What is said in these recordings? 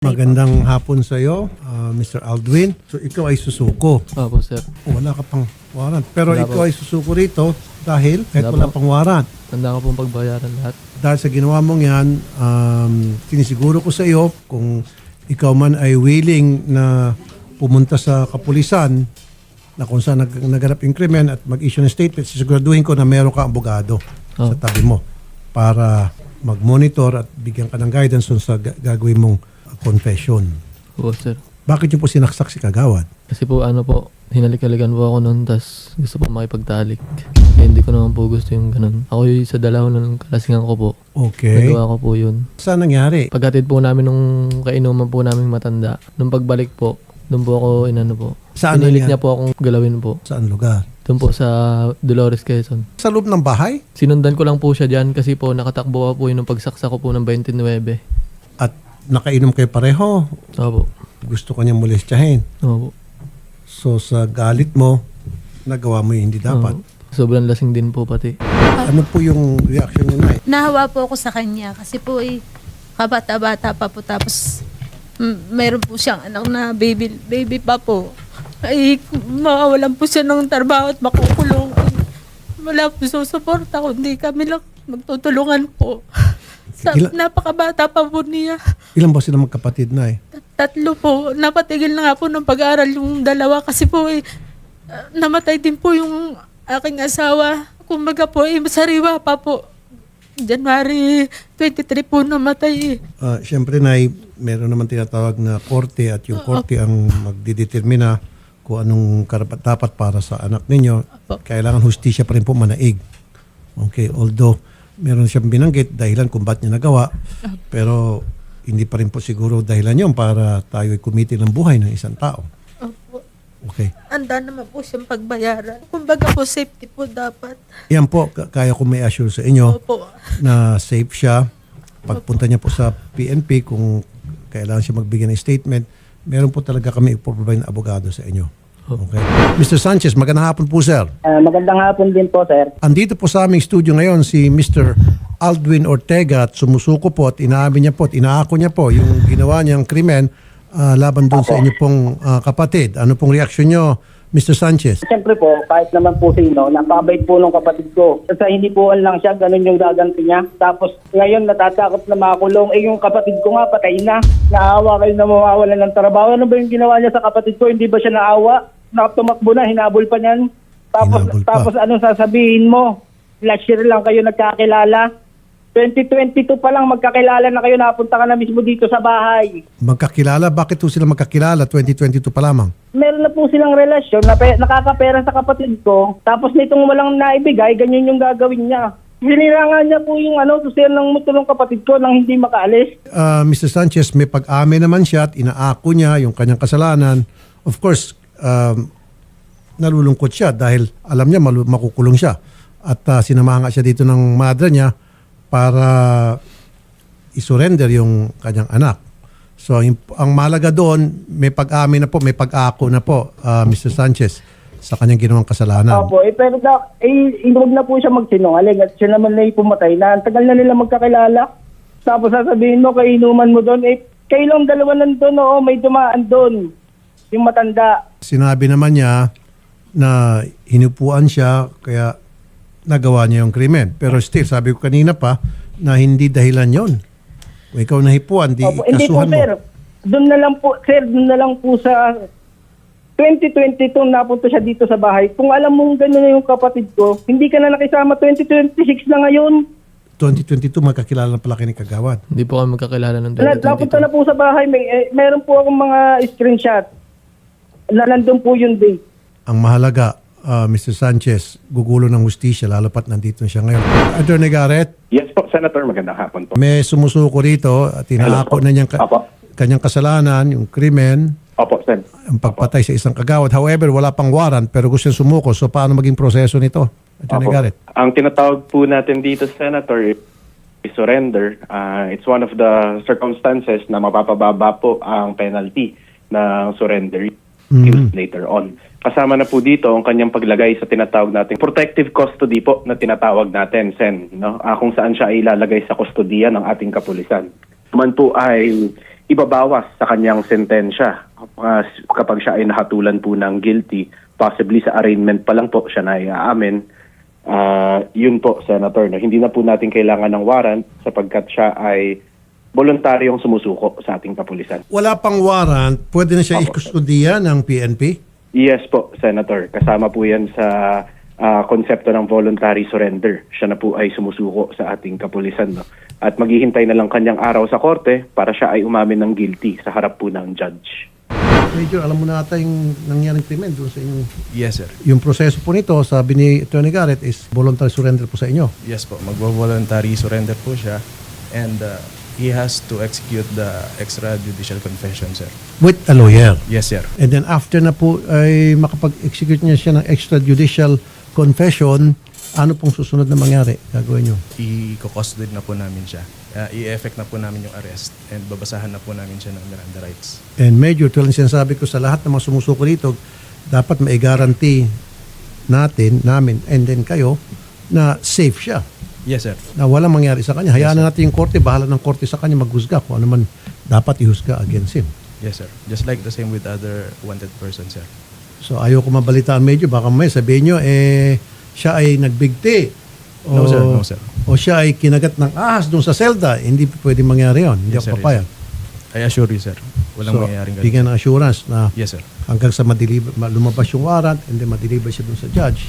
Magandang hapon sa iyo, Mr. Aldwin. So ikaw ay susuko. Opo, sir. Wala ka pang warrant. Pero Wala ikaw po. ay susuko rito dahil kahit Wala wala po. pang warrant. Tanda ko pong pagbayaran lahat. Dahil sa ginawa mong yan, sinisiguro ko sa iyo kung ikaw man ay willing na pumunta sa kapulisan na kung saan naganap yung krimen at mag-issue ng statement, sisiguraduhin ko na meron ka abogado sa tabi mo para mag-monitor at bigyan ka ng guidance sa gagawin mong confession. Opo, sir. Bakit niyo po sinaksak si Kagawad? Kasi po, hinalik-halikan po ako noon, tas gusto po makipagtalik. Kaya hindi ko naman po gusto yung ganun. Ako yung sa dalaw ng kalasingan ko po. Okay. Nagawa ko po yun. Saan nangyari? Paghatid po namin nung kainuman po namin matanda, nung pagbalik po, doon po ako po. Saan Pinilit nangyari? niya po akong galawin po. Saan lugar? Doon po sa Dolores, Quezon. Sa loob ng bahay? Sinundan ko lang po siya dyan kasi po nakatakbo po yun nung pagsaksa ko po ng 29. At nakainom kayo pareho? Opo. Gusto ka niya molestyahin? Opo. So sa galit mo, nagawa mo yung hindi dapat. Opo. Sobrang lasing din po pati. Ano po yung reaction niyo na? Nahawa po ako sa kanya kasi po kabata-bata pa po tapos mayroon po siyang anak na baby pa po. Ay mawawalan po siya ng trabaho at makukulong. Wala po susuporta kundi kami lang magtutulungan po. Napakabata pa po niya. Ilan ba sila magkapatid na eh? Tatlo po. Napatigil na nga po ng pag-aaral yung dalawa kasi po namatay din po yung aking asawa. Kumbaga po sariwa pa po. January 23 po namatay Siyempre na meron naman tinatawag na korte at yung korte ang magdidetermina kung anong karapat-dapat para sa anak ninyo. Kailangan hustisya pa rin po manaig. Okay, although meron siyang binanggit dahilan kung ba't niya nagawa, pero hindi pa rin po siguro dahilan yun para tayo ay kumiti ng buhay ng isang tao. Opo. Okay. Anda naman po siyang pagbayaran. Kumbaga po safety po dapat. Yan po, kaya ko may assure sa inyo Opo. na safe siya. Pagpunta niya po sa PNP, kung kailangan siya magbigay ng statement, meron po talaga kami ipoprovide na abogado sa inyo. Okay. Mr. Sanchez, magandang hapon po, sir. Magandang hapon din po, sir. Andito po sa aming studio ngayon si Mr. Aldwin Ortega at sumusuko po at inaamin niya po at inaako niya po yung ginawa niyang krimen laban doon sa inyo pong kapatid. Ano pong reaksyon niyo, Mr. Sanchez? Siyempre po, kahit naman po sino, napakabait po ng kapatid ko. Sa hindi po lang siya, ganun yung gaganti niya. Tapos ngayon natatakot na makulong. Yung kapatid ko nga, patay na. Naawa kayo na mawawalan ng trabaho. Ano ba yung ginawa niya sa kapatid ko? Hindi ba siya naawa? Tumakbo na, hinabol pa niyan. Hinabol pa. Tapos anong sasabihin mo? Last year lang kayo nagkakilala. 2022 pa lang magkakilala na kayo, napunta ka na mismo dito sa bahay. Magkakilala? Bakit po sila magkakilala? 2022 pa lamang. Meron na po silang relasyon na nakakapera sa kapatid ko. Tapos nitong walang naibigay, ganyan yung gagawin niya. Hinirangan niya po yung susiyan ng motor ng kapatid ko nang hindi makaalis. Mr. Sanchez, may pag-amin naman siya at inaako niya yung kanyang kasalanan. Of course, nalulungkot siya dahil alam niya makukulong siya. At sinamahan nga siya dito ng madre niya para isurrender yung kanyang anak. So, ang mahalaga doon, may pag-amin na po, may pag-ako na po, Mr. Sanchez, sa kanyang ginawang kasalanan. Opo, pero huwag na po siya magsinungaling at siya naman na pumatay na. Ang tagal na nila magkakilala. Tapos sasabihin mo, kainuman mo doon, kailang dalawa nandun, may dumaan doon. Yung matanda. Sinabi naman niya na hinupuan siya, kaya nagawa niya yung krimen. Pero still, sabi ko kanina pa, na hindi dahilan yon. Kung ikaw nahipuan, Opo, hindi po, ikasuhan mo. sir. Doon na lang po sa 2022 napunta siya dito sa bahay. Kung alam mong gano'n na yung kapatid ko, hindi ka na nakisama, 2026 na ngayon. 2022, magkakilala na pala kayo ni Kagawad. Hindi po kami magkakilala ng Napunta na 2022. po sa bahay. Meron po akong mga screenshot na nandun po yung date. Ang mahalaga, Mr. Sanchez, gugulo ng hustisya, lalopat nandito siya ngayon. Attorney Garrett, Yes po, Senator. Magandang hapon po. may sumusuko rito at inaako na niyang Opo. kanyang kasalanan, yung krimen, Opo, Sen. ang pagpatay sa isang kagawad. However, wala pang warrant pero gusto niyang sumuko. So, paano maging proseso nito? Attorney Opo. Garrett. Ang tinatawag po natin dito, Senator, is surrender. It's one of the circumstances na mapapababa po ang penalty ng surrender used later on. Kasama na po dito ang kanyang paglagay sa tinatawag nating protective custody po na tinatawag natin, Sen. No? Kung saan siya ay ilalagay sa kustodiya ng ating kapulisan. Man po ay ibabawas sa kanyang sentensya kapag siya ay nahatulan po ng guilty, possibly sa arraignment pa lang po siya na iaamin. Yun po, Senator, no? Hindi na po natin kailangan ng warrant sapagkat siya ay voluntaryong sumusuko sa ating kapulisan. Wala pang warrant, pwede na siya ikustudiya ng PNP? Yes po, Senator. Kasama po yan sa konsepto ng voluntary surrender. Siya na po ay sumusuko sa ating kapulisan. No? At maghihintay na lang kanyang araw sa korte para siya ay umamin ng guilty sa harap po ng judge. Major, alam mo na ata yung nangyaring krimen doon sa inyong... Yes, sir. Yung proseso po nito, sabi ni Attorney Garrett, is voluntary surrender po sa inyo. Yes po, magvo-voluntary surrender po siya and he has to execute the extrajudicial confession, sir. With a lawyer. Yes, sir. And then after na po ay makapag-execute niya siya ng extrajudicial confession, ano pong susunod na mangyari? Gagawin nyo? I-custody na po namin siya. I-effect na po namin yung arrest and babasahan na po namin siya ng Miranda rights. And Major, tulad ng sinasabi ko sa lahat ng mga sumusuko dito, dapat mai-guarantee namin, and then kayo, na safe siya. Yes, sir. Na walang mangyari sa kanya. Hayaan na natin yung korte, bahala ng korte sa kanya maghusga kung ano man dapat ihusga against him. Yes, sir. Just like the same with other wanted persons, sir. So ayaw ko mabalitaan Major, baka may sabihin nyo, siya ay nagbigti. No, sir. No, sir. O siya ay kinagat ng ahas doon sa selda. Hindi pwede mangyari yun. Hindi Yes, ako sir. papayag. I assure you, sir. Walang So, mangyayaring ganun. bigyan ng assurance na Yes, sir. hanggang sa lumabas yung warrant and then madeliver siya doon sa judge.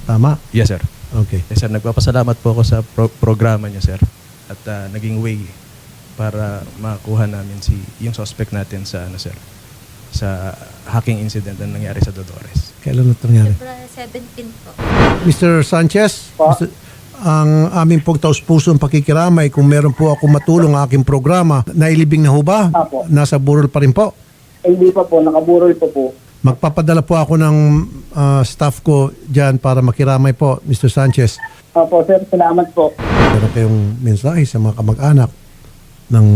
Tama? Yes, sir. Okay. Yes, sir. Nagpapasalamat po ako sa programa niya, sir. At naging way para makuha namin yung suspect natin sa sa hacking incident na nangyari sa Dolores. Kailan ito nangyari? February 17 po. Mr. Sanchez, ang aming pong taus-pusong pakikiramay, kung meron po ako matulong ang aking programa, nailibing na ho ba? Apo. Nasa burol pa rin po? Hindi pa po, nakaburol pa po. Magpapadala po ako ng staff ko dyan para makiramay po, Mr. Sanchez. Opo, sir, salamat po. Meron kayong mensahe sa mga kamag-anak ng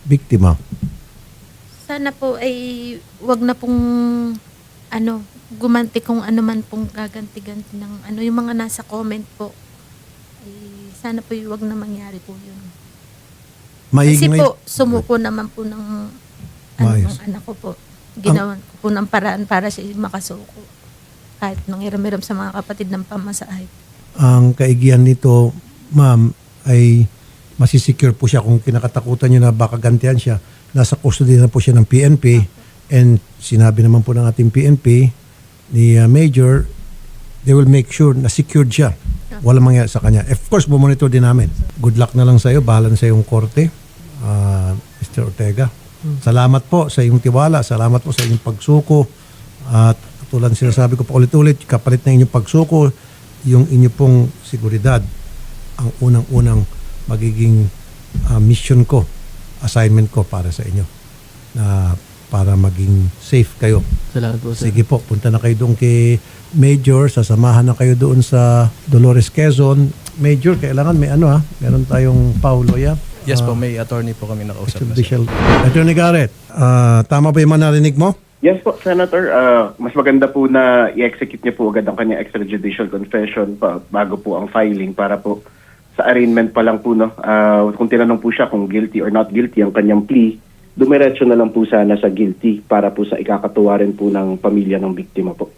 biktima. Sana po ay wag na pong gumanti kung ano man pong gaganti-ganti ng yung mga nasa comment po. Ay, sana po wag na mangyari po yun. Kasi Maigi po, sumuko naman po ng Maayos. ng anak ko po. Ginawan ko po ng paraan para siya makasuko. Kahit nang hiram-hiram sa mga kapatid ng pamasahe. Ang kaigihan nito, ma'am, ay masisecure po siya kung kinakatakutan niyo na baka gantihan siya. Nasa custody na po siya ng PNP and sinabi naman po ng ating PNP ni Major, they will make sure na secured siya. Walang mangyari sa kanya. Of course, bumonitor din namin. Good luck na lang sa iyo. Bahala na sa iyong korte, Mr. Ortega. Salamat po sa iyong tiwala. Salamat po sa iyong pagsuko. At tulad ng sinasabi ko pa ulit-ulit, kapalit ng inyong pagsuko, yung inyo pong seguridad ang unang-unang magiging mission ko, assignment ko para sa inyo na para maging safe kayo. Salamat po, sir. Sige po, punta na kayo doon kay Major, sasamahan na kayo doon sa Dolores, Quezon. Major, kailangan may meron tayong Paulo ya. Yes po, may attorney po kami nakausap na, sir. Judicial. Attorney Garrett, tama ba yung narinig mo? Yes po, Senator. Mas maganda po na i-execute niyo po agad ang kanyang extrajudicial confession bago po ang filing para po sa arraignment pa lang po. No? Kung tinanong po siya kung guilty or not guilty ang kanyang plea, dumiretso na lang po sana sa guilty para po sa ikakatuwa rin po ng pamilya ng biktima po.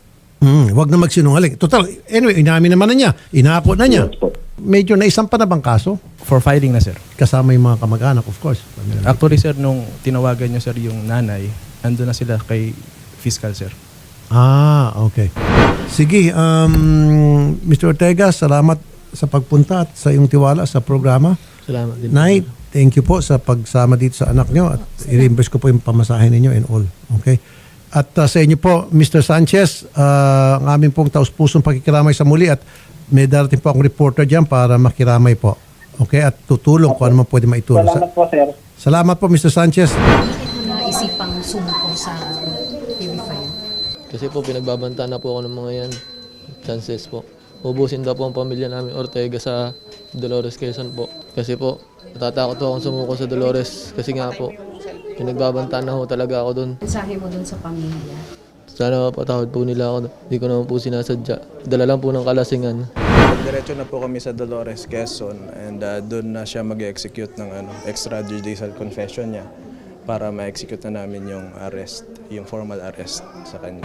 Wag na magsinungaling. Total, anyway, inamin naman na niya. Inako na niya. Yes po. Major, naisampa na bang kaso? For filing na, sir. Kasama yung mga kamag-anak, of course. Actually, sir, nung tinawagan niyo, sir, yung nanay, ando na sila kay fiscal, sir. Okay. Sige, Mr. Ortega, salamat sa pagpunta at sa iyong tiwala sa programa. Salamat din. Nay, thank you po sa pagsama dito sa anak nyo at i-reimburse ko po yung pamasahe ninyo and all. Okay? At sa inyo po, Mr. Sanchez, ang aming pong taus-pusong pakikiramay sa muli at may darating po akong reporter dyan para makiramay po. Okay? At tutulong kung ano man pwede maitulong. Salamat po, sir. Salamat po, Mr. Sanchez. Naisipang sumuko sa TV5. Kasi po, pinagbabantaan na po ako ng mga yan. Chances po. Ubusin daw po ang pamilya namin Ortega sa Dolores, Quezon po. Kasi po, natatakot po akong sumuko sa Dolores. Kasi nga po, pinagbabantaan na ho talaga ako doon. Mensahe mo dun sa pamilya. Sana mapatawad po nila ako. Hindi ko naman po sinasadya. Dala lang po ng kalasingan. Diretso na po kami sa Dolores, Quezon and doon na siya mag-execute ng extrajudicial confession niya. para ma-execute na namin yung arrest, yung formal arrest sa kanya.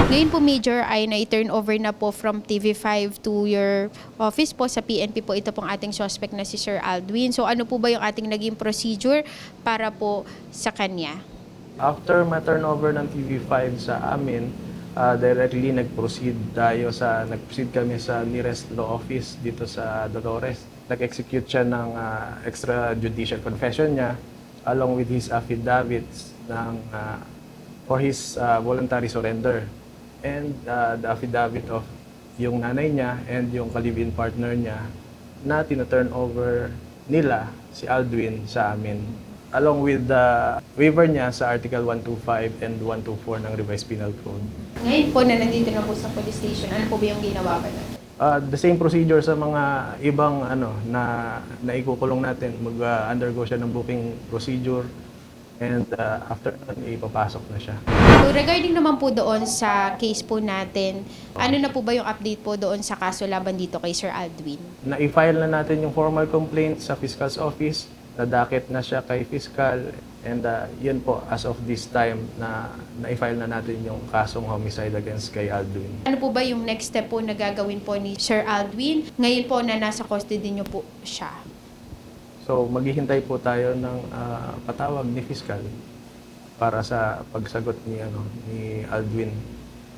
Ngayon po, Major, ay na-turn over na po from TV5 to your office po sa PNP po. Ito pong ating suspect na si Sir Aldwin. So ano po ba yung ating naging procedure para po sa kanya? After ma-turnover ng TV5 sa amin, directly nag-proceed kami sa nearest law office dito sa Dolores. Nag-execute siya ng extrajudicial confession niya along with his affidavits for his voluntary surrender. And the affidavit of yung nanay niya and yung ka-live-in partner niya na tina-turn over nila si Aldwin sa amin, along with the waiver niya sa Article 125 and 124 ng Revised Penal Code. Ngayon po na nandito na po sa police station, ano po ba yung ginawa ba natin? The same procedure sa mga ibang na ikukulong natin. Mag-undergo siya ng booking procedure and after that, ipapasok na siya. So regarding naman po doon sa case po natin, ano na po ba yung update po doon sa kaso laban dito kay Sir Aldwin? Na-file na natin yung formal complaint sa Fiscal's Office, nadakit na siya kay Fiscal, and yun po, as of this time, na-file na natin yung kasong homicide against kay Aldwin. Ano po ba yung next step po na gagawin po ni Sir Aldwin? Ngayon po na nasa custody niyo po siya. So maghihintay po tayo ng patawag ni Fiscal para sa pagsagot ni Aldwin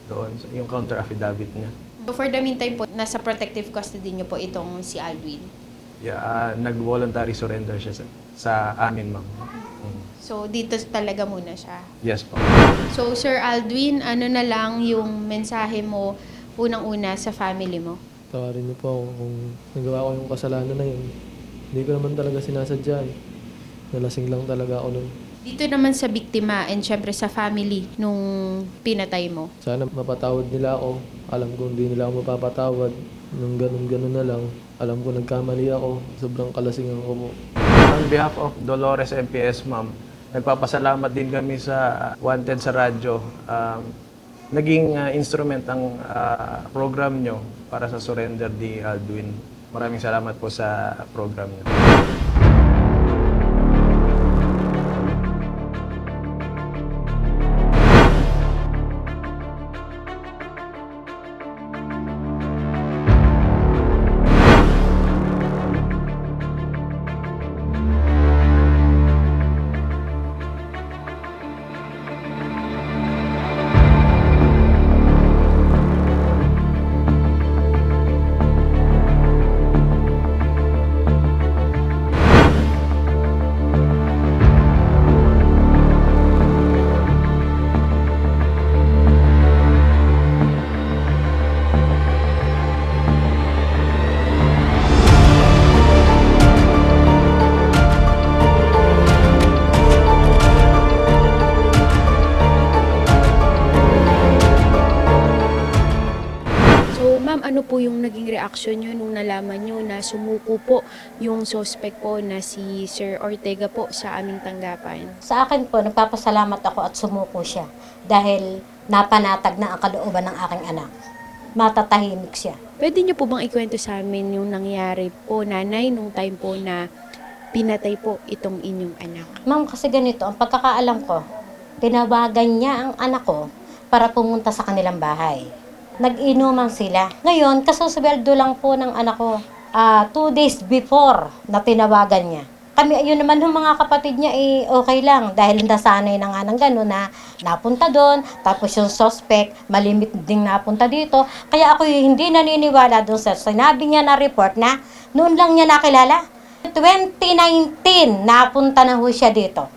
doon, yung counter affidavit niya. So for the meantime po, nasa protective custody niyo po itong si Aldwin. Yeah, nag-voluntary surrender siya sa amin, ma'am. So dito talaga muna siya. Yes po. So Sir Aldwin, ano na lang yung mensahe mo unang-una sa family mo? Tawarin niyo po ako kung nagawa ko yung kasalanan na yun. Hindi ko naman talaga sinasadya eh. Nalasing lang talaga ako nun. Dito naman sa biktima and syempre sa family nung pinatay mo. Sana mapatawad nila ako. Alam ko hindi nila ako mapapatawad. Nung ganun-ganun na lang. Alam ko nagkamali ako. Sobrang kalasingan ko po. On behalf of Dolores MPS, ma'am, nagpapasalamat din kami sa Wanted sa radyo. Naging instrument ang program nyo para sa surrender ni Aldwin. Maraming salamat po sa program nyo. Ano po yung naging reaction nyo nung nalaman nyo na sumuko po yung suspect po na si Sir Ortega po sa aming tanggapan? Sa akin po, nagpapasalamat ako at sumuko siya dahil napanatag na ang kalooban ng aking anak. matatahimik siya. Pwede niyo po bang ikwento sa amin yung nangyari po, nanay, nung time po na pinatay po itong inyong anak? Ma'am, kasi ganito, ang pagkakaalam ko, tinawagan niya ang anak ko para pumunta sa kanilang bahay. Nag-inuman sila. Ngayon, kasusweldo lang po ng anak ko 2 days before na tinawagan niya. Kami, ayun naman yung mga kapatid niya, okay lang. Dahil nasanay na nga ng gano'n na napunta doon. Tapos yung suspect, malimit ding napunta dito. Kaya ako hindi naniniwala doon sa sinabi niya na report na noon lang niya nakilala. 2019, napunta na ho siya dito.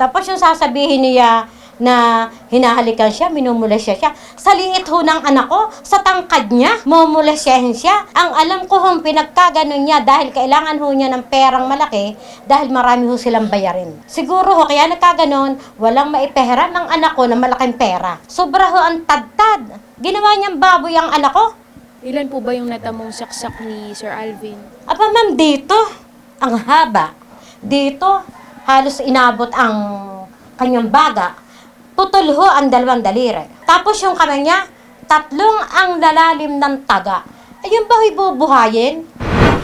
Tapos yung sasabihin niya na hinahalikan siya, minumulesya siya. Sa liit ho ng anak ko, sa tangkad niya, mumulesyahin siya. Ang alam ko hong pinagkaganon niya dahil kailangan ho niya ng perang malaki dahil marami ho silang bayarin. Siguro ho, kaya nagkaganon, walang maipeheran ng anak ko na malaking pera. Sobra ho ang tadtad. Ginawa niyang baboy ang anak ko. Ilan po ba yung natamong saksak ni Sir Alvin? Aba ma'am, dito, ang haba. Dito, halos inabot ang kanyang baga. Putol ho ang 2 daliri. Tapos yung kamay niya, 3 ang lalalim ng taga. Ayun ba ho'y bubuhayin?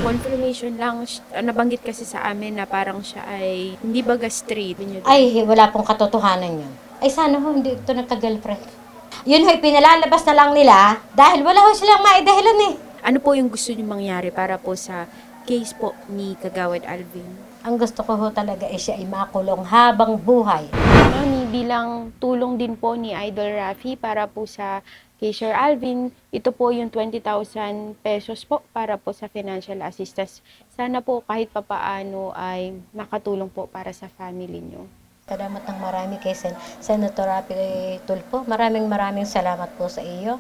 Confirmation lang, nabanggit kasi sa amin na parang siya ay hindi baga straight. Ay, wala pong katotohanan yun. Ay, sana ho, hindi ito nagka-girlfriend. Yun ho'y pinalalabas na lang nila dahil wala ho silang maidahilan eh. Ano po yung gusto niyo mangyari para po sa case po ni Kagawad Alvin? Ang gusto ko ho talaga ay siya ay makulong habang buhay. Mami, bilang tulong din po ni Idol Rafi para po sa kay Sir Alvin, ito po yung 20,000 pesos po para po sa financial assistance. Sana po kahit papaano ay makatulong po para sa family nyo. Salamat ng marami kay Senator Rafi Tulfo. Maraming salamat po sa iyo.